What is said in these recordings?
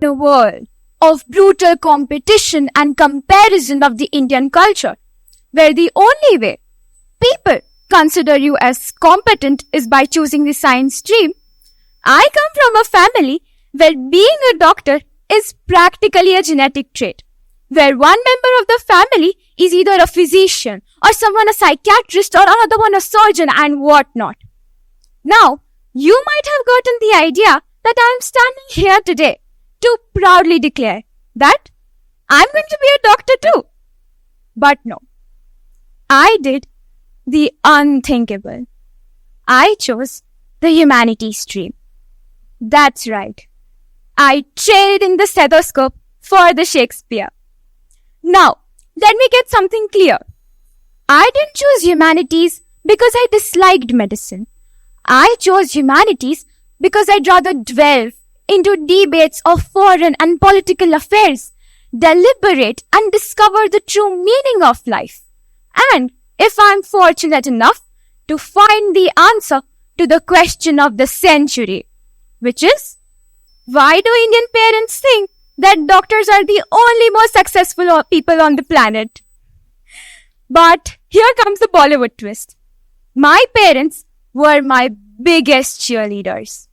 in a world of brutal competition and comparison of the Indian culture, where the only way people consider you as competent is by choosing the science stream, I come from a family where being a doctor is practically a genetic trait, where one member of the family is either a physician or someone a psychiatrist or another one a surgeon and whatnot. Now, you might have gotten the idea that I am standing here today to proudly declare that I'm going to be a doctor too. But no, I did the unthinkable. I chose the humanities stream. That's right. I traded in the stethoscope for the Shakespeare. Now, let me get something clear. I didn't choose humanities because I disliked medicine. I chose humanities because I'd rather delve into debates of foreign and political affairs, deliberate and discover the true meaning of life. And if I'm fortunate enough to find the answer to the question of the century, which is, why do Indian parents think that doctors are the only most successful people on the planet? But here comes the Bollywood twist. My parents were my biggest cheerleaders.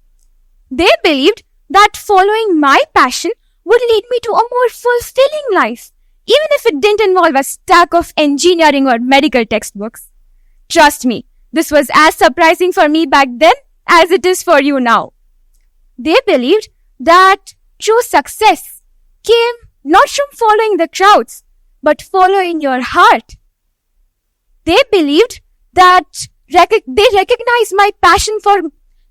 They believed that following my passion would lead me to a more fulfilling life, even if it didn't involve a stack of engineering or medical textbooks. Trust me, this was as surprising for me back then as it is for you now. They believed that true success came not from following the crowds, but following your heart. They believed that they recognized my passion for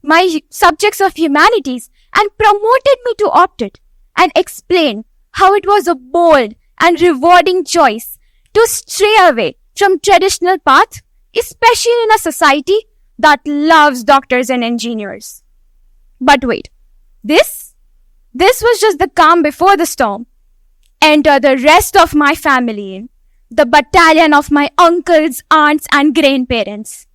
my subjects of humanities and promoted me to opt it, and explained how it was a bold and rewarding choice to stray away from traditional path, especially in a society that loves doctors and engineers. But wait, this was just the calm before the storm. Enter the rest of my family, the battalion of my uncles, aunts and grandparents.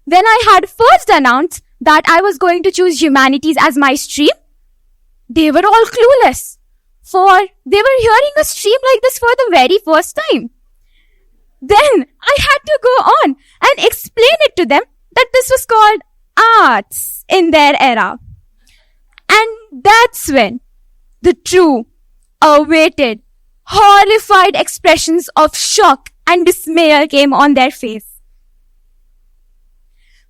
When I had first announced that I was going to choose humanities as my stream, they were all clueless, for they were hearing a stream like this for the very first time. Then I had to go on and explain it to them that this was called arts in their era. And that's when the true, awaited, horrified expressions of shock and dismay came on their face.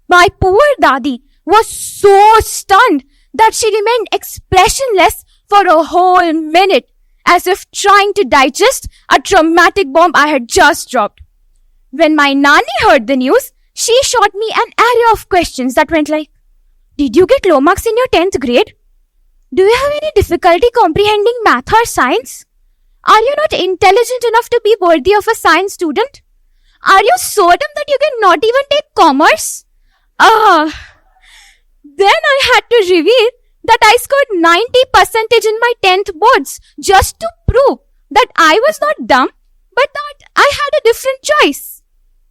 My poor Dadi was so stunned that she remained expressionless for a whole minute, as if trying to digest a traumatic bomb I had just dropped. When my Nani heard the news, she shot me an array of questions that went like, did you get low marks in your 10th grade? Do you have any difficulty comprehending math or science? Are you not intelligent enough to be worthy of a science student? Are you so dumb that you cannot even take commerce? Then I had to reveal that I scored 90% in my 10th boards just to prove that I was not dumb, but that I had a different choice.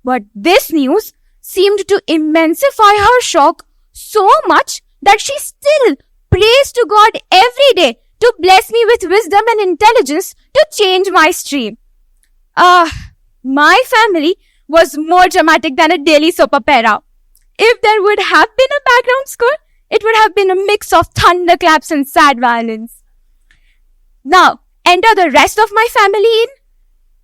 But this news seemed to immensify her shock so much that she still prays to God every day to bless me with wisdom and intelligence to change my stream. My family was more dramatic than a daily soap opera. If there would have been a background score, it would have been a mix of thunderclaps and sad violins. Now, enter the rest of my family in.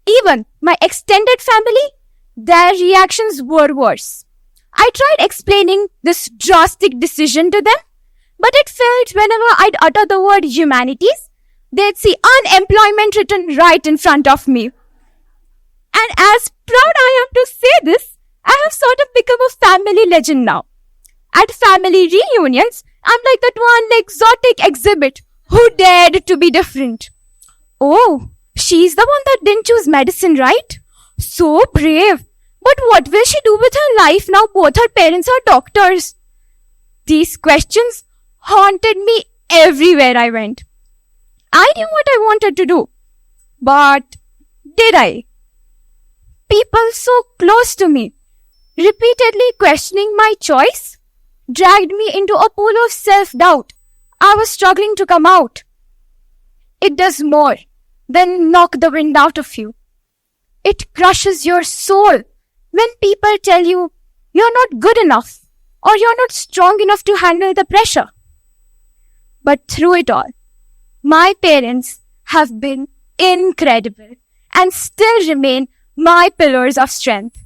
Even my extended family, their reactions were worse. I tried explaining this drastic decision to them, but it felt whenever I'd utter the word humanities, they'd see unemployment written right in front of me. And as proud I am to say this, I have sort of become a family legend now. At family reunions, I'm like that one exotic exhibit who dared to be different. Oh, she's the one that didn't choose medicine, right? So brave. But what will she do with her life now both her parents are doctors? These questions haunted me everywhere I went. I knew what I wanted to do. But did I? People so close to me, repeatedly questioning my choice, dragged me into a pool of self-doubt I was struggling to come out. it does more than knock the wind out of you. It crushes your soul when people tell you you're not good enough or you're not strong enough to handle the pressure. But through it all, my parents have been incredible and still remain my pillars of strength.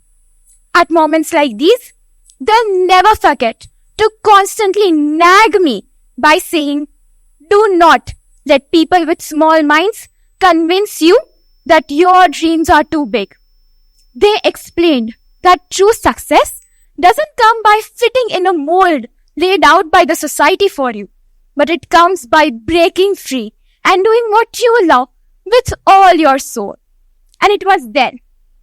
At moments like these, they'll never forget to constantly nag me by saying, do not let people with small minds convince you that your dreams are too big. They explained that true success doesn't come by fitting in a mold laid out by the society for you, but it comes by breaking free and doing what you love with all your soul. And it was then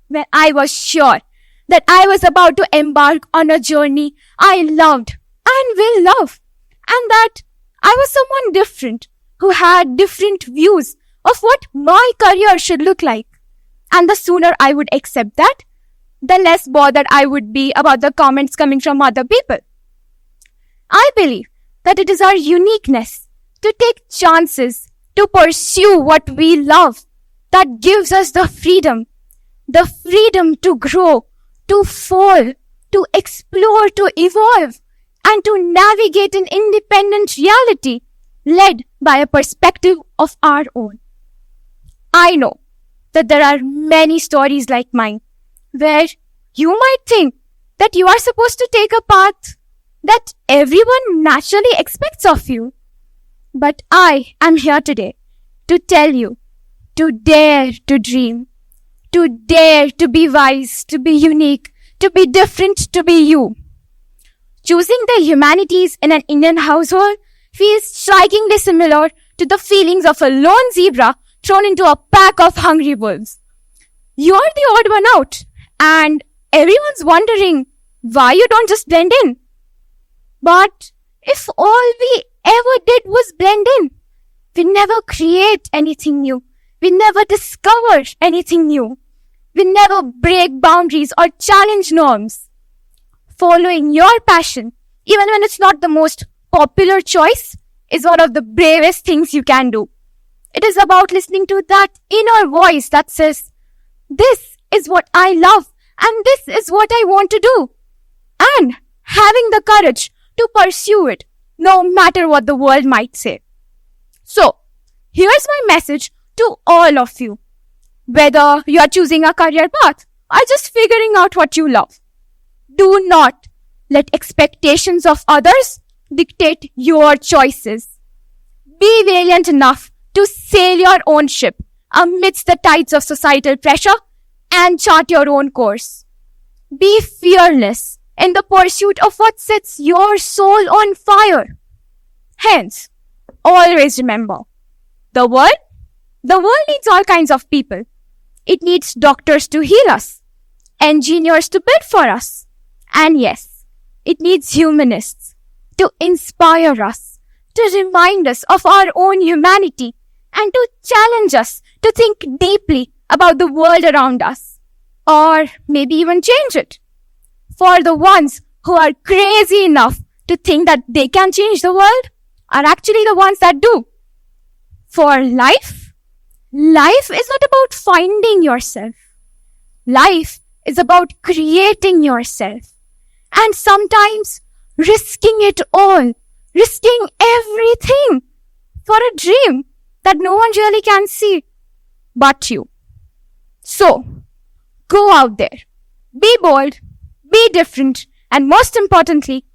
when I was sure that I was about to embark on a journey I loved and will love, and that I was someone different who had different views of what my career should look like. And the sooner I would accept that, the less bothered I would be about the comments coming from other people. I believe that it is our uniqueness to take chances, to pursue what we love, that gives us the freedom to grow, to fall, to explore, to evolve, and to navigate an independent reality led by a perspective of our own. I know that there are many stories like mine where you might think that you are supposed to take a path that everyone naturally expects of you. But I am here today to tell you to dare to dream, to dare to be wise, to be unique, to be different, to be you. Choosing the humanities in an Indian household feels strikingly similar to the feelings of a lone zebra thrown into a pack of hungry wolves. You're the odd one out, and everyone's wondering why you don't just blend in. But if all we ever did was blend in, we never create anything new. We never discover anything new. We never break boundaries or challenge norms. Following your passion, even when it's not the most popular choice, is one of the bravest things you can do. It is about listening to that inner voice that says, this is what I love and this is what I want to do. And having the courage to pursue it, no matter what the world might say. So, here's my message to all of you. Whether you are choosing a career path or just figuring out what you love, do not let expectations of others dictate your choices. Be valiant enough to sail your own ship amidst the tides of societal pressure and chart your own course. Be fearless in the pursuit of what sets your soul on fire. Hence, always remember, the world needs all kinds of people. It needs doctors to heal us, engineers to build for us, and yes, it needs humanists to inspire us, to remind us of our own humanity, and to challenge us to think deeply about the world around us, or maybe even change it. For the ones who are crazy enough to think that they can change the world are actually the ones that do. For life is not about finding yourself. Life is about creating yourself. And sometimes risking it all, risking everything for a dream that no one really can see but you. So, go out there, be bold, be different, and most importantly,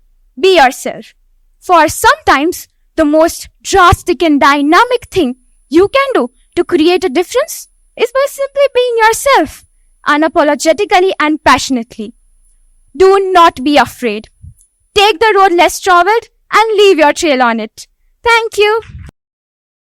be yourself. For sometimes the most drastic and dynamic thing you can do to create a difference is by simply being yourself, unapologetically and passionately. Do not be afraid. Take the road less traveled and leave your trail on it. Thank you.